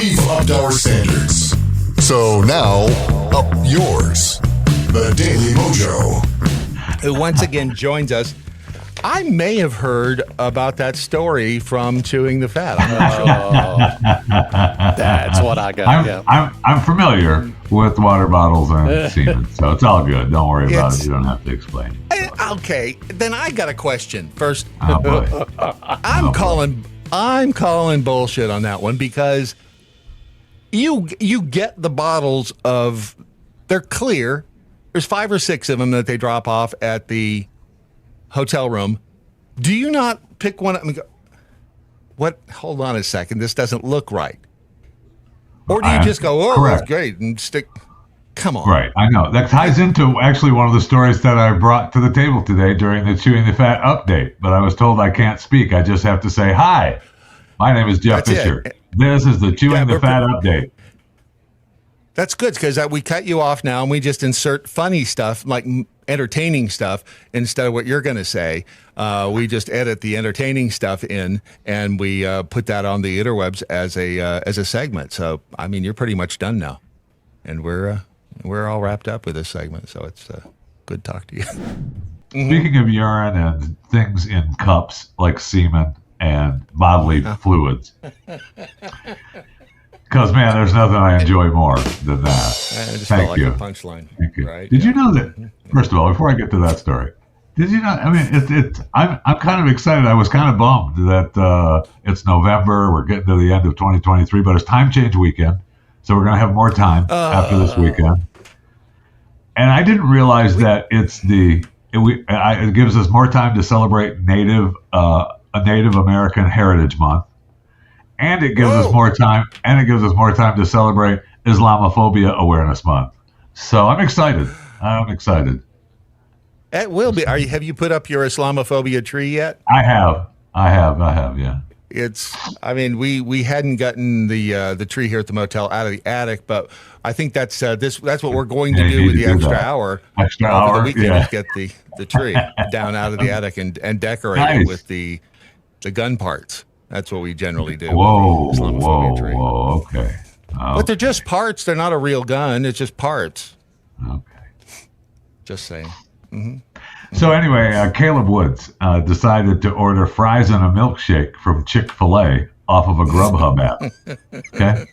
We've upped our standards. So now, up yours. The Daily Mojo. Who once again joins us. I may have heard about that story from Chewing the Fat. I'm not sure. That's what I got. I'm familiar with water bottles and semen, so it's all good. Don't worry about it. You don't have to explain. Okay, then I got a question. First, Oh boy. I'm calling bullshit on that one because you get the bottles of, they're clear. There's 5 or 6 of them that they drop off at the hotel room. Do you not pick one up and go, what? Hold on a second. This doesn't look right. Or do you just go, oh, correct. That's great, and stick? Come on. Right, I know. That ties into actually one of the stories that I brought to the table today during the Chewing the Fat update. But I was told I can't speak. I just have to say, hi, my name is Jeff That's Fisher. it. This is the Chewing the Fat update. That's good because we cut you off now and we just insert funny stuff, like entertaining stuff, instead of what you're going to say. We just edit the entertaining stuff in and we put that on the interwebs as a segment. So, I mean, you're pretty much done now. And we're all wrapped up with this segment. So it's good to talk to you. Speaking of urine and things in cups like semen and bodily fluids. Because, man, there's nothing I enjoy more than that. I just Thank felt you. like a punchline. Thank you. Right? Did you know that, first of all, before I get to that story, did you know, I mean, I'm kind of excited. I was kind of bummed that it's November. We're getting to the end of 2023, but it's time change weekend. So we're going to have more time after this weekend. And I didn't realize that it gives us more time to celebrate a Native American Heritage Month. And it gives us more time. And it gives us more time to celebrate Islamophobia Awareness Month. So I'm excited. It will be. Have you put up your Islamophobia tree yet? I have. Yeah. We hadn't gotten the tree here at the motel out of the attic, but I think that's what we're going to do with the extra hour. Extra over hour. the weekend Yeah. is get the tree down out of the attic and decorate it with the gun parts. That's what we generally do. with the Islamophobia tree. Okay. But they're just parts. They're not a real gun. It's just parts. Okay. Just saying. So anyway, Caleb Woods decided to order fries and a milkshake from Chick-fil-A off of a Grubhub app. Okay?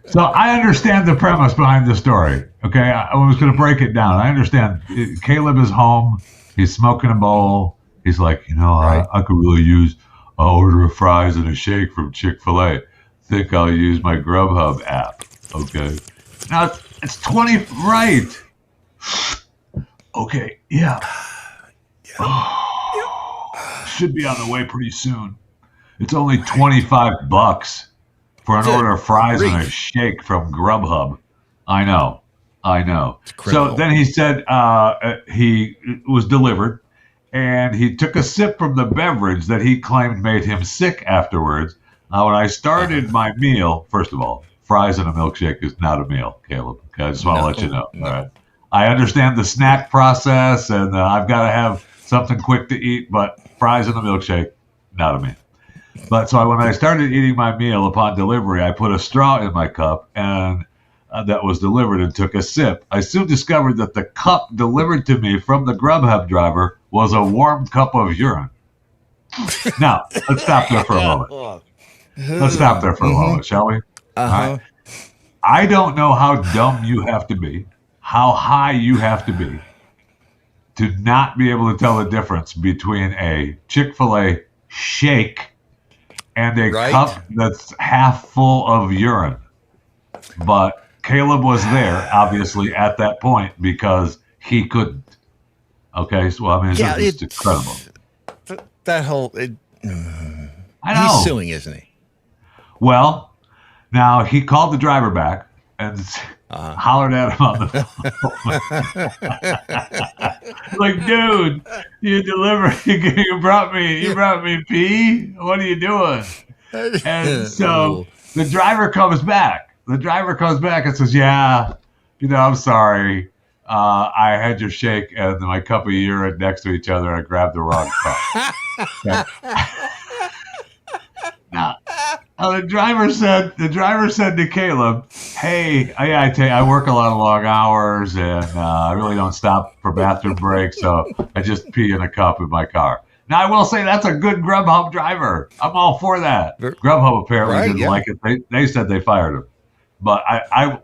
So I understand the premise behind the story. Okay? I was going to break it down. I understand. Caleb is home. He's smoking a bowl. He's like, Right. I could really use order of fries and a shake from Chick-fil-A. Think I'll use my Grubhub app. Okay? Now, it's 20, right? Okay, yeah. Should be on the way pretty soon. It's only $25 for an order of fries and a shake from Grubhub. I know. So then he said he was delivered, and he took a sip from the beverage that he claimed made him sick afterwards. Now, when I started my meal, first of all, fries and a milkshake is not a meal, Caleb. Okay, I just want to let you know. No. All right. I understand the snack process, and I've got to have something quick to eat, but fries and a milkshake, not a meal. But so when I started eating my meal upon delivery, I put a straw in my cup, and that was delivered, and took a sip. I soon discovered that the cup delivered to me from the Grubhub driver was a warm cup of urine. Now, let's stop there for a moment. Shall we? All right. I don't know how dumb you have to be, how high you have to be to not be able to tell the difference between a Chick-fil-A shake and a cup that's half full of urine. But Caleb was there, obviously, at that point because he couldn't. Okay, so I mean, it's just incredible. That whole... I know. He's suing, isn't he? Well, now he called the driver back and hollered at him on the phone. Like, dude, you delivered, you brought me pee? What are you doing? And so the driver comes back. And says, yeah, I'm sorry. I had your shake and my cup of urine next to each other. I grabbed the wrong cup. Now, The driver said to Caleb, "Hey, I work a lot of long hours, and I really don't stop for bathroom breaks, so I just pee in a cup in my car." Now, I will say that's a good Grubhub driver. I'm all for that. Grubhub apparently didn't like it. They said they fired him. But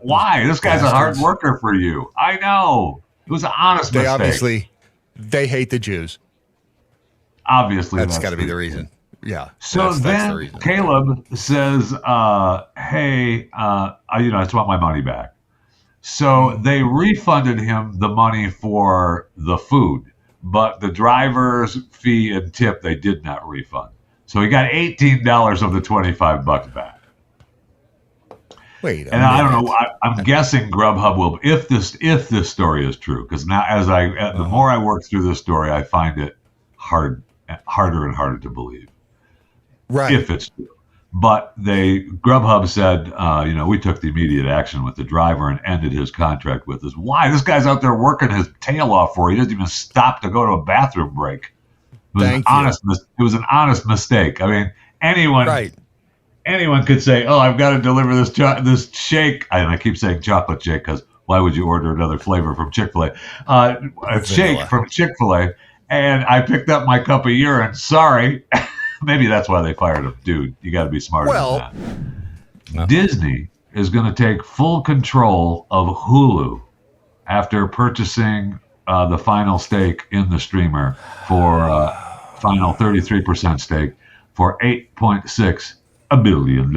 why? This guy's a hard worker for you. I know. It was an honest mistake. They hate the Jews. Obviously, that's got to be the reason. Yeah. So then the Caleb says, "Hey, I just want my money back." So they refunded him the money for the food, but the driver's fee and tip they did not refund. So he got $18 of the $25 back. Wait a minute. I don't know. I'm guessing Grubhub will, if this story is true, because now the more I work through this story, I find it harder and harder to believe. Right. If it's true. But Grubhub said, we took the immediate action with the driver and ended his contract with us. Why? This guy's out there working his tail off for you. He doesn't even stop to go to a bathroom break. It was an honest mistake. I mean, anyone could say, "Oh, I've got to deliver this shake." And I keep saying chocolate shake because why would you order another flavor from Chick-fil-A? A shake from Chick-fil-A, and I picked up my cup of urine. Sorry. Maybe that's why they fired him. Dude, you got to be smarter than that. Disney is going to take full control of Hulu after purchasing the final stake in the streamer for final 33% stake for $8.6 billion.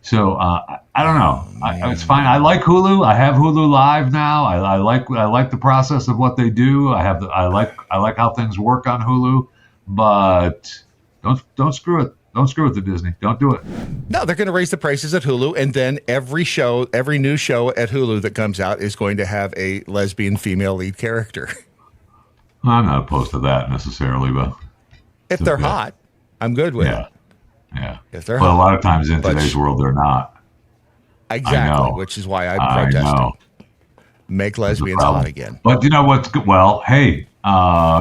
So I don't know. It's fine. I like Hulu. I have Hulu Live now. I like the process of what they do. I like how things work on Hulu, but don't screw it. Don't screw with the Disney. Don't do it. No, they're going to raise the prices at Hulu, and then every new show at Hulu that comes out is going to have a lesbian female lead character. I'm not opposed to that necessarily, but if they're hot, I'm good with it. Yeah. If they're hot. But a lot of times in today's world, they're not. Exactly, which is why I'm protesting. Make lesbians hot again. But you know what's good? Well, hey,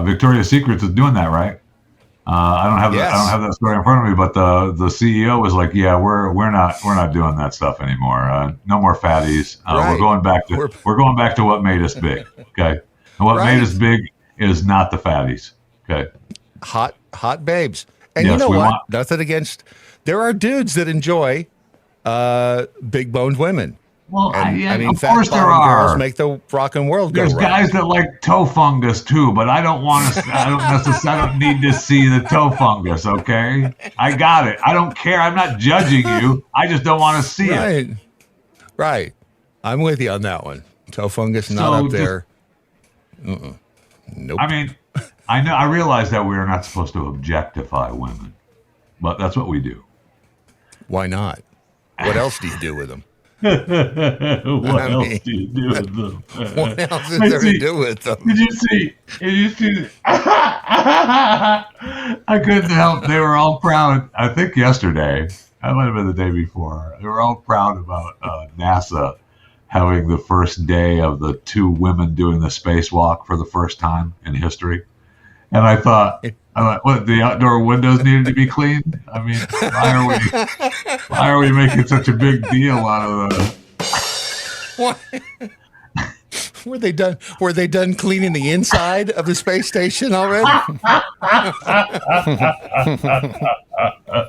Victoria's Secret is doing that, right? I don't have that story in front of me, but the CEO was like, "Yeah, we're not doing that stuff anymore. No more fatties. We're going back to what made us big. Okay, and what made us big is not the fatties. Okay, hot babes. And you know what? Nothing against. There are dudes that enjoy big boned women. Well, of course there are. Girls make the rockin' world go round. There's guys that like toe fungus too, but I don't want to. I don't need to see the toe fungus. Okay, I got it. I don't care. I'm not judging you. I just don't want to see it. Right. I'm with you on that one. Toe fungus not up there. Nope. I mean, I know. I realize that we are not supposed to objectify women, but that's what we do. Why not? What else do you do with them? What else do you do with them? What else is there to do with them? Did you see? I couldn't help. They were all proud. I think yesterday. That might have been the day before. They were all proud about NASA having the first day of the 2 women doing the spacewalk for the first time in history. And I thought, what, the outdoor windows needed to be cleaned? I mean, why are we making such a big deal out of What? Were they done cleaning the inside of the space station already? The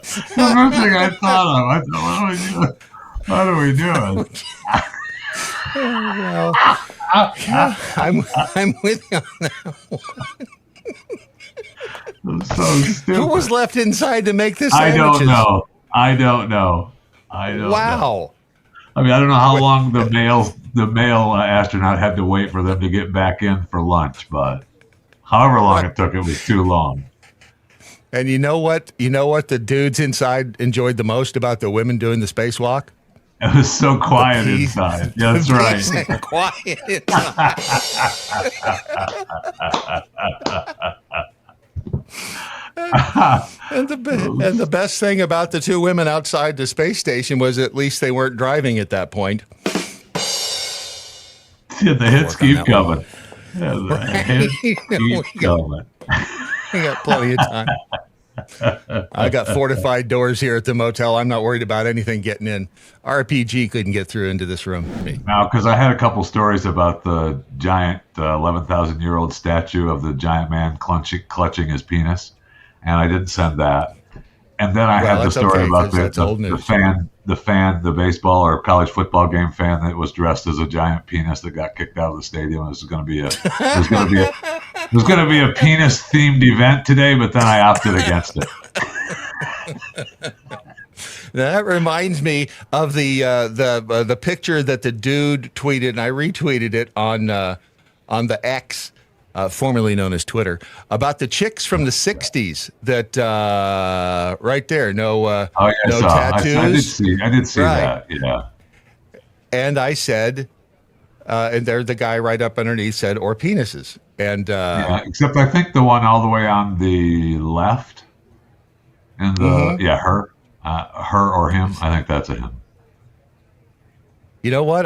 first thing I thought of, what are we doing? Well, I'm with you on that one. So stupid. Who was left inside to make this sandwiches? I don't know. Wow. I mean, I don't know how long the male astronaut had to wait for them to get back in for lunch, but however long it took, it was too long. And you know what? You know what the dudes inside enjoyed the most about the women doing the spacewalk? It was so quiet inside. Yeah, that's right. And quiet inside. And the best thing about the 2 women outside the space station was at least they weren't driving at that point. Yeah, the hits keep coming. Yeah, the hits keep coming. We got plenty of time. I got fortified doors here at the motel. I'm not worried about anything getting in. RPG couldn't get through into this room for me. Now, because I had a couple stories about the giant 11,000-year-old statue of the giant man clutching his penis, and I didn't send that. And then I had the story about the baseball or college football game fan that was dressed as a giant penis that got kicked out of the stadium. This is going to be there's going to be a penis themed event today, but then I opted against it. That reminds me of the picture that the dude tweeted, and I retweeted it on the X, formerly known as Twitter, about the chicks from the '60s. That right there, no tattoos. I did see that. Yeah. And I said, and there the guy right up underneath said, or penises. And except I think the one all the way on the left, and her or him. I think that's a him. You know what?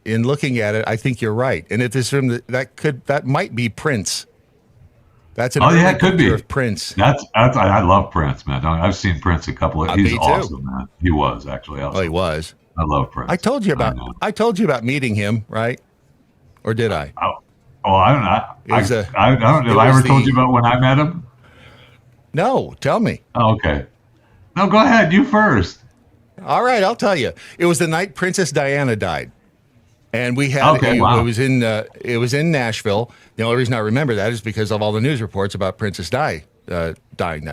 In looking at it, I think you're right. And if this from that might be Prince. That's an it could be of Prince. That's I love Prince, man. I've seen Prince a couple of. He's awesome, too. Man. He was actually awesome. Oh, he was. I love Prince. I told you about meeting him, right? Or did I? I don't know. I don't know. Have I ever told you about when I met him? No, tell me. Oh, okay. No, go ahead. You first. All right, I'll tell you. It was the night Princess Diana died, and we had it was in Nashville. The only reason I remember that is because of all the news reports about Princess dying that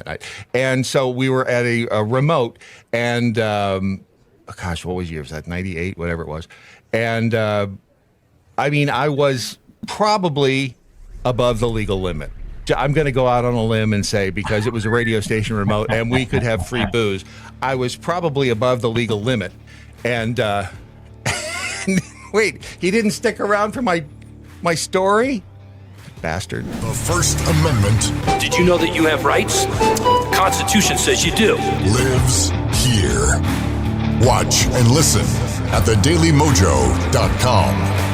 night. And so we were at a remote, and gosh, what was year? Was that 98? Whatever it was. And I mean, I was probably above the legal limit. I'm going to go out on a limb and say, because it was a radio station remote and we could have free booze, I was probably above the legal limit. And wait, he didn't stick around for my story? Bastard. The First Amendment. Did you know that you have rights? The Constitution says you do. Lives here. Watch and listen at thedailymojo.com.